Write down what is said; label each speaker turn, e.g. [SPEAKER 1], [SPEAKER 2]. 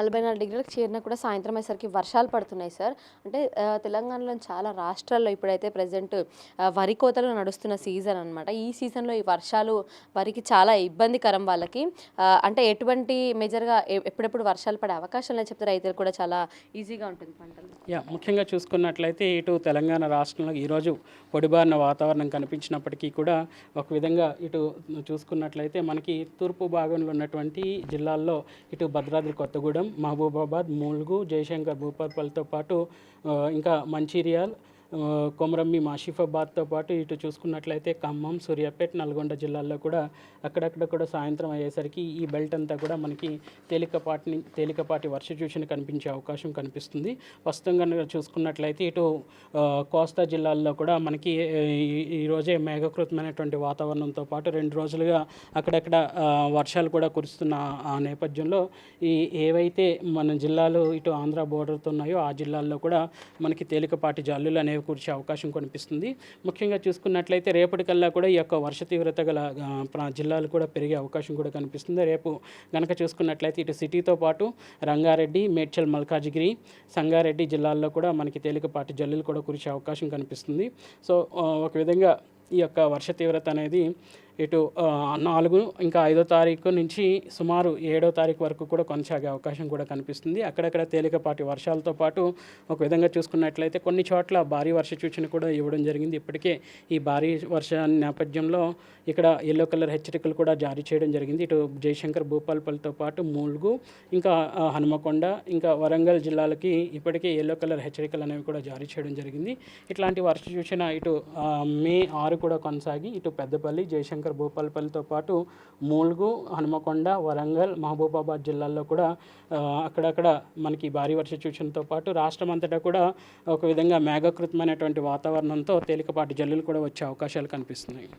[SPEAKER 1] 44 డిగ్రీలకు చేరినా కూడా సాయంత్రం అయ్యేసరికి వర్షాలు పడుతున్నాయి సార్. అంటే తెలంగాణలోని చాలా రాష్ట్రాల్లో ఇప్పుడైతే ప్రెజెంట్ వరి కోతలు నడుస్తున్న సీజన్ అనమాట. ఈ సీజన్‌లో ఈ వర్షాలు వరికి చాలా ఇబ్బందికరం వాళ్ళకి. అంటే ఎటువంటి మేజర్‌గా ఎప్పుడెప్పుడు వర్షాలు పడే అవకాశాలున్నాయని చెప్తే రైతులకు కూడా చాలా ఈజీగా ఉంటుంది పంటలు.
[SPEAKER 2] ముఖ్యంగా చూసుకున్నట్లయితే ఇటు తెలంగాణ రాష్ట్రంలో ఈరోజు పొడిబారిన వాతావరణం కనిపించినప్పటికీ కూడా ఒక విధంగా ఇటు చూసుకున్నట్లయితే మనకి తూర్పు భాగంలో ఉన్నటువంటి జిల్లాల్లో ఇటు భద్రాద్రి కొత్తగూడెం, మహబూబాబాద్, ములుగు, జయశంకర్ భూపాలపల్లితో పాటు ఇంకా మంచిర్యాల్, కొమరంభీం, ఆసిఫాబాద్తో పాటు ఇటు చూసుకున్నట్లయితే ఖమ్మం, సూర్యాపేట, నల్గొండ జిల్లాల్లో కూడా అక్కడక్కడ కూడా సాయంత్రం అయ్యేసరికి ఈ బెల్ట్ అంతా కూడా మనకి తేలికపాటి వర్ష సూచన కనిపించే అవకాశం కనిపిస్తుంది. ప్రస్తుతం కనుక చూసుకున్నట్లయితే ఇటు కోస్తా జిల్లాల్లో కూడా మనకి ఈరోజే మేఘకృతమైనటువంటి వాతావరణంతో పాటు 2 రోజులుగా అక్కడక్కడ వర్షాలు కూడా కురుస్తున్న ఆ నేపథ్యంలో ఏవైతే మన జిల్లాలు ఇటు ఆంధ్ర బోర్డర్తో ఉన్నాయో ఆ జిల్లాల్లో కూడా మనకి తేలికపాటి జల్లులు అనేవి కురిసే అవకాశం కనిపిస్తుంది. ముఖ్యంగా చూసుకున్నట్లయితే రేపటికల్లా కూడా ఈ యొక్క వర్ష తీవ్రత గల జిల్లాలు కూడా పెరిగే అవకాశం కూడా కనిపిస్తుంది. రేపు కనుక చూసుకున్నట్లయితే ఇటు సిటీతో పాటు రంగారెడ్డి, మేడ్చల్, మల్కాజిగిరి, సంగారెడ్డి జిల్లాల్లో కూడా మనకి తేలికపాటి జల్లులు కూడా కురిసే అవకాశం కనిపిస్తుంది. సో ఒక విధంగా ఈ యొక్క వర్ష తీవ్రత అనేది ఇటు 4 ఇంకా 5వ తారీఖు నుంచి సుమారు 7వ తారీఖు వరకు కూడా కొనసాగే అవకాశం కూడా కనిపిస్తుంది. అక్కడక్కడ తేలికపాటి వర్షాలతో పాటు ఒక విధంగా చూసుకున్నట్లయితే కొన్ని చోట్ల భారీ వర్ష సూచన కూడా ఇవ్వడం జరిగింది. ఇప్పటికే ఈ భారీ వర్ష నేపథ్యంలో ఇక్కడ ఎల్లో కలర్ హెచ్చరికలు కూడా జారీ చేయడం జరిగింది. ఇటు జయశంకర్ భూపాలపల్లితో పాటు ములుగు, ఇంకా హనుమకొండ, ఇంకా వరంగల్ జిల్లాలకి ఇప్పటికే ఎల్లో కలర్ హెచ్చరికలు అనేవి కూడా జారీ చేయడం జరిగింది. ఇట్లాంటి వర్ష సూచన ఇటు మే 6 కూడా కొనసాగి ఇటు పెద్దపల్లి, జయశంకర్ భూపాలపల్లితో పాటు ములుగు, హనుమకొండ, వరంగల్, మహబూబాబాద్ జిల్లాల్లో కూడా అక్కడక్కడ మనకి భారీ వర్ష సూచనతో పాటు రాష్ట్రం అంతటా కూడా ఒక విధంగా మేఘకృతమైనటువంటి వాతావరణంతో తేలికపాటి జల్లులు కూడా వచ్చే అవకాశాలు కనిపిస్తున్నాయి.